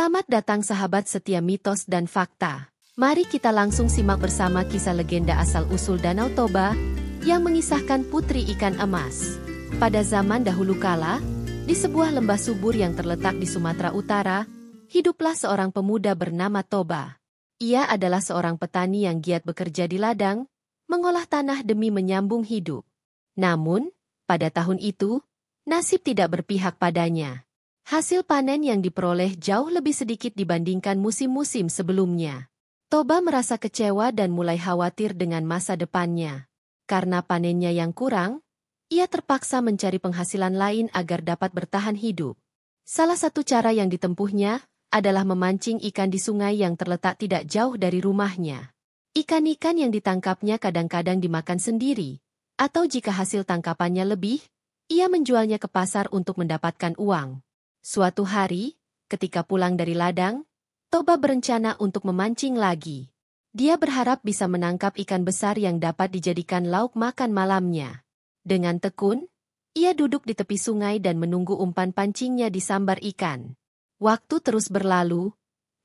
Selamat datang sahabat setia mitos dan fakta. Mari kita langsung simak bersama kisah legenda asal-usul Danau Toba yang mengisahkan putri ikan emas. Pada zaman dahulu kala, di sebuah lembah subur yang terletak di Sumatera Utara, hiduplah seorang pemuda bernama Toba. Ia adalah seorang petani yang giat bekerja di ladang, mengolah tanah demi menyambung hidup. Namun, pada tahun itu, nasib tidak berpihak padanya. Hasil panen yang diperoleh jauh lebih sedikit dibandingkan musim-musim sebelumnya. Toba merasa kecewa dan mulai khawatir dengan masa depannya. Karena panennya yang kurang, ia terpaksa mencari penghasilan lain agar dapat bertahan hidup. Salah satu cara yang ditempuhnya adalah memancing ikan di sungai yang terletak tidak jauh dari rumahnya. Ikan-ikan yang ditangkapnya kadang-kadang dimakan sendiri, atau jika hasil tangkapannya lebih, ia menjualnya ke pasar untuk mendapatkan uang. Suatu hari, ketika pulang dari ladang, Toba berencana untuk memancing lagi. Dia berharap bisa menangkap ikan besar yang dapat dijadikan lauk makan malamnya. Dengan tekun, ia duduk di tepi sungai dan menunggu umpan pancingnya disambar ikan. Waktu terus berlalu,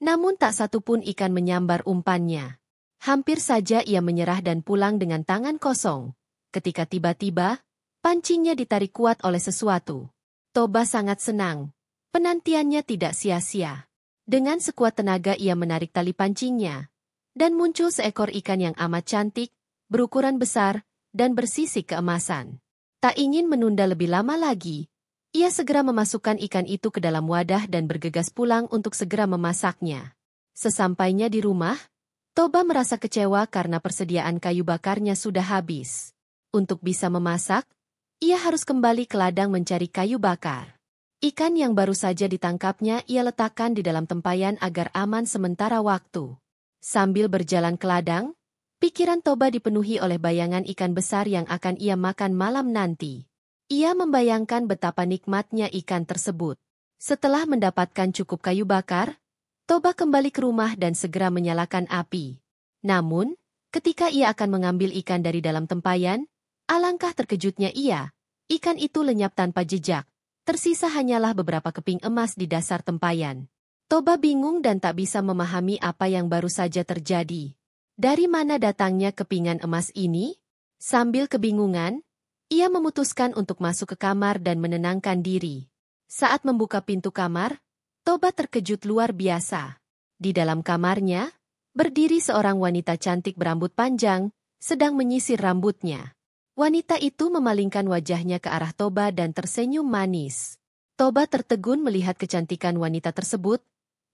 namun tak satu pun ikan menyambar umpannya. Hampir saja ia menyerah dan pulang dengan tangan kosong. Ketika tiba-tiba, pancingnya ditarik kuat oleh sesuatu. Toba sangat senang. Penantiannya tidak sia-sia. Dengan sekuat tenaga ia menarik tali pancingnya, dan muncul seekor ikan yang amat cantik, berukuran besar, dan bersisik keemasan. Tak ingin menunda lebih lama lagi, ia segera memasukkan ikan itu ke dalam wadah dan bergegas pulang untuk segera memasaknya. Sesampainya di rumah, Toba merasa kecewa karena persediaan kayu bakarnya sudah habis. Untuk bisa memasak, ia harus kembali ke ladang mencari kayu bakar. Ikan yang baru saja ditangkapnya ia letakkan di dalam tempayan agar aman sementara waktu. Sambil berjalan ke ladang, pikiran Toba dipenuhi oleh bayangan ikan besar yang akan ia makan malam nanti. Ia membayangkan betapa nikmatnya ikan tersebut. Setelah mendapatkan cukup kayu bakar, Toba kembali ke rumah dan segera menyalakan api. Namun, ketika ia akan mengambil ikan dari dalam tempayan, alangkah terkejutnya ia, ikan itu lenyap tanpa jejak. Tersisa hanyalah beberapa keping emas di dasar tempayan. Toba bingung dan tak bisa memahami apa yang baru saja terjadi. Dari mana datangnya kepingan emas ini? Sambil kebingungan, ia memutuskan untuk masuk ke kamar dan menenangkan diri. Saat membuka pintu kamar, Toba terkejut luar biasa. Di dalam kamarnya, berdiri seorang wanita cantik berambut panjang, sedang menyisir rambutnya. Wanita itu memalingkan wajahnya ke arah Toba dan tersenyum manis. Toba tertegun melihat kecantikan wanita tersebut.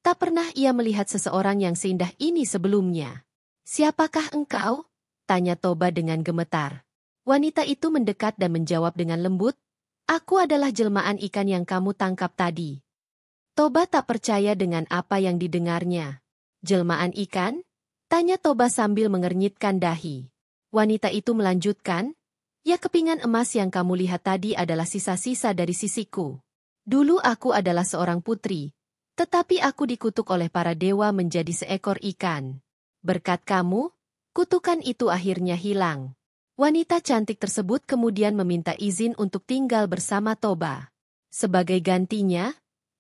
Tak pernah ia melihat seseorang yang seindah ini sebelumnya. "Siapakah engkau?" tanya Toba dengan gemetar. Wanita itu mendekat dan menjawab dengan lembut, "Aku adalah jelmaan ikan yang kamu tangkap tadi." Toba tak percaya dengan apa yang didengarnya. "Jelmaan ikan?" tanya Toba sambil mengernyitkan dahi. Wanita itu melanjutkan, "Ya, kepingan emas yang kamu lihat tadi adalah sisa-sisa dari sisiku. Dulu aku adalah seorang putri, tetapi aku dikutuk oleh para dewa menjadi seekor ikan. Berkat kamu, kutukan itu akhirnya hilang." Wanita cantik tersebut kemudian meminta izin untuk tinggal bersama Toba. Sebagai gantinya,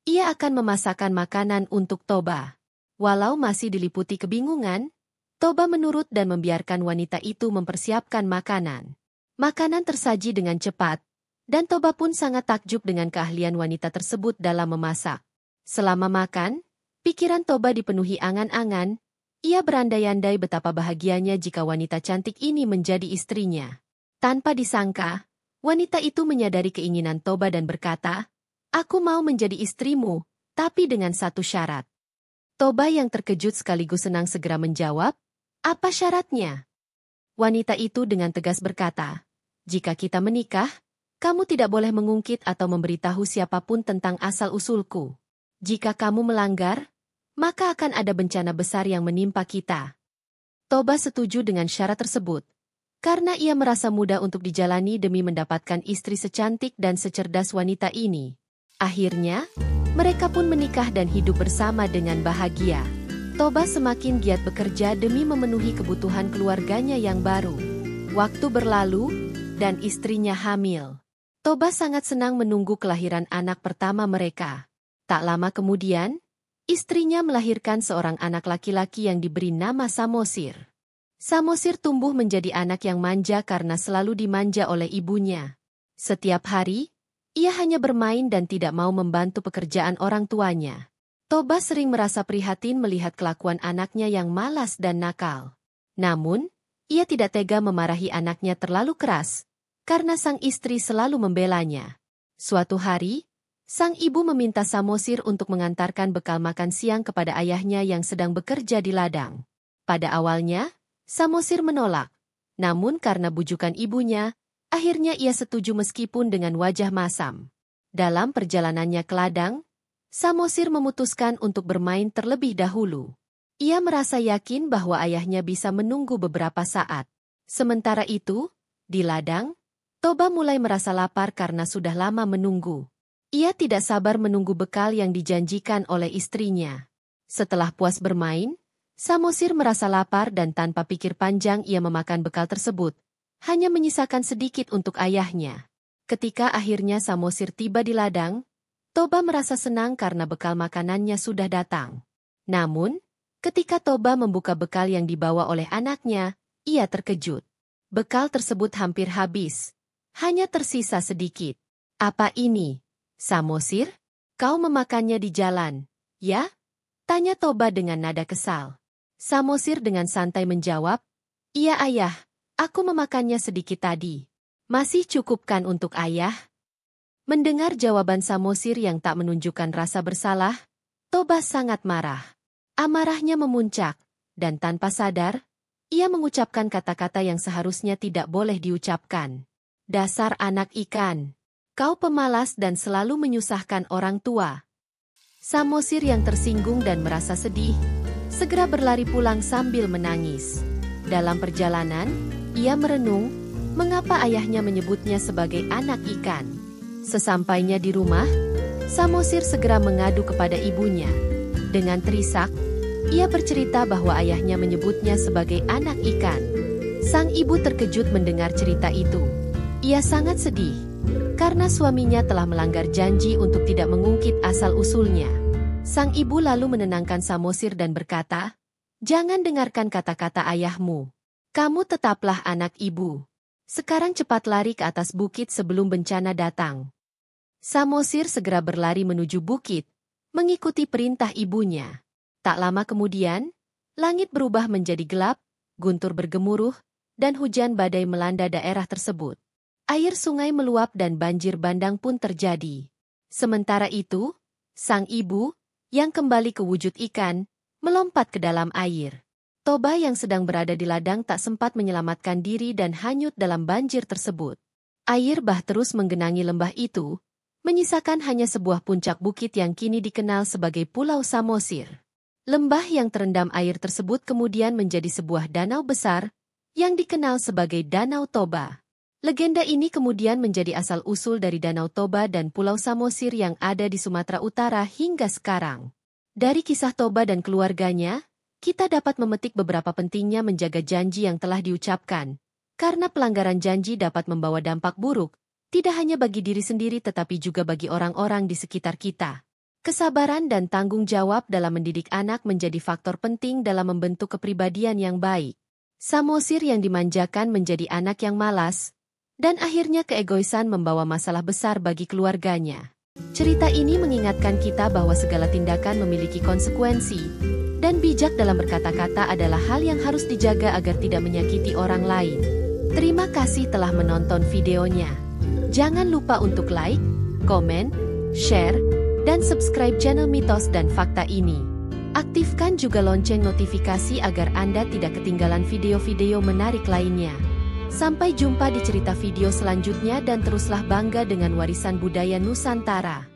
ia akan memasakkan makanan untuk Toba. Walau masih diliputi kebingungan, Toba menurut dan membiarkan wanita itu mempersiapkan makanan. Makanan tersaji dengan cepat, dan Toba pun sangat takjub dengan keahlian wanita tersebut dalam memasak. Selama makan, pikiran Toba dipenuhi angan-angan, ia berandai-andai betapa bahagianya jika wanita cantik ini menjadi istrinya. Tanpa disangka, wanita itu menyadari keinginan Toba dan berkata, "Aku mau menjadi istrimu, tapi dengan satu syarat." Toba yang terkejut sekaligus senang segera menjawab, "Apa syaratnya?" Wanita itu dengan tegas berkata, "Jika kita menikah, kamu tidak boleh mengungkit atau memberitahu siapapun tentang asal-usulku. Jika kamu melanggar, maka akan ada bencana besar yang menimpa kita." Toba setuju dengan syarat tersebut, karena ia merasa mudah untuk dijalani demi mendapatkan istri secantik dan secerdas wanita ini. Akhirnya, mereka pun menikah dan hidup bersama dengan bahagia. Toba semakin giat bekerja demi memenuhi kebutuhan keluarganya yang baru. Waktu berlalu, dan istrinya hamil. Toba sangat senang menunggu kelahiran anak pertama mereka. Tak lama kemudian, istrinya melahirkan seorang anak laki-laki yang diberi nama Samosir. Samosir tumbuh menjadi anak yang manja karena selalu dimanja oleh ibunya. Setiap hari, ia hanya bermain dan tidak mau membantu pekerjaan orang tuanya. Toba sering merasa prihatin melihat kelakuan anaknya yang malas dan nakal. Namun, ia tidak tega memarahi anaknya terlalu keras, karena sang istri selalu membelanya. Suatu hari, sang ibu meminta Samosir untuk mengantarkan bekal makan siang kepada ayahnya yang sedang bekerja di ladang. Pada awalnya, Samosir menolak. Namun karena bujukan ibunya, akhirnya ia setuju meskipun dengan wajah masam. Dalam perjalanannya ke ladang, Samosir memutuskan untuk bermain terlebih dahulu. Ia merasa yakin bahwa ayahnya bisa menunggu beberapa saat. Sementara itu, di ladang, Toba mulai merasa lapar karena sudah lama menunggu. Ia tidak sabar menunggu bekal yang dijanjikan oleh istrinya. Setelah puas bermain, Samosir merasa lapar dan tanpa pikir panjang ia memakan bekal tersebut, hanya menyisakan sedikit untuk ayahnya. Ketika akhirnya Samosir tiba di ladang, Toba merasa senang karena bekal makanannya sudah datang. Namun, ketika Toba membuka bekal yang dibawa oleh anaknya, ia terkejut. Bekal tersebut hampir habis, hanya tersisa sedikit. Apa ini? Samosir, kau memakannya di jalan, ya? Tanya Toba dengan nada kesal. Samosir dengan santai menjawab, iya ayah, aku memakannya sedikit tadi. Masih cukup kan untuk ayah? Mendengar jawaban Samosir yang tak menunjukkan rasa bersalah, Toba sangat marah. Amarahnya memuncak, dan tanpa sadar, ia mengucapkan kata-kata yang seharusnya tidak boleh diucapkan. Dasar anak ikan. Kau pemalas dan selalu menyusahkan orang tua. Samosir yang tersinggung dan merasa sedih, segera berlari pulang sambil menangis. Dalam perjalanan, ia merenung, mengapa ayahnya menyebutnya sebagai anak ikan. Sesampainya di rumah, Samosir segera mengadu kepada ibunya. Dengan terisak, ia bercerita bahwa ayahnya menyebutnya sebagai anak ikan. Sang ibu terkejut mendengar cerita itu. Ia sangat sedih, karena suaminya telah melanggar janji untuk tidak mengungkit asal-usulnya. Sang ibu lalu menenangkan Samosir dan berkata, jangan dengarkan kata-kata ayahmu. Kamu tetaplah anak ibu. Sekarang cepat lari ke atas bukit sebelum bencana datang. Samosir segera berlari menuju bukit, mengikuti perintah ibunya. Tak lama kemudian, langit berubah menjadi gelap, guntur bergemuruh, dan hujan badai melanda daerah tersebut. Air sungai meluap dan banjir bandang pun terjadi. Sementara itu, sang ibu, yang kembali ke wujud ikan, melompat ke dalam air. Toba yang sedang berada di ladang tak sempat menyelamatkan diri dan hanyut dalam banjir tersebut. Air bah terus menggenangi lembah itu, menyisakan hanya sebuah puncak bukit yang kini dikenal sebagai Pulau Samosir. Lembah yang terendam air tersebut kemudian menjadi sebuah danau besar, yang dikenal sebagai Danau Toba. Legenda ini kemudian menjadi asal-usul dari Danau Toba dan Pulau Samosir yang ada di Sumatera Utara hingga sekarang. Dari kisah Toba dan keluarganya, kita dapat memetik beberapa pentingnya menjaga janji yang telah diucapkan, karena pelanggaran janji dapat membawa dampak buruk, tidak hanya bagi diri sendiri tetapi juga bagi orang-orang di sekitar kita. Kesabaran dan tanggung jawab dalam mendidik anak menjadi faktor penting dalam membentuk kepribadian yang baik. Samosir yang dimanjakan menjadi anak yang malas, dan akhirnya keegoisan membawa masalah besar bagi keluarganya. Cerita ini mengingatkan kita bahwa segala tindakan memiliki konsekuensi, dan bijak dalam berkata-kata adalah hal yang harus dijaga agar tidak menyakiti orang lain. Terima kasih telah menonton videonya. Jangan lupa untuk like, komen, share, dan subscribe channel Mitos dan Fakta ini. Aktifkan juga lonceng notifikasi agar Anda tidak ketinggalan video-video menarik lainnya. Sampai jumpa di cerita video selanjutnya dan teruslah bangga dengan warisan budaya Nusantara.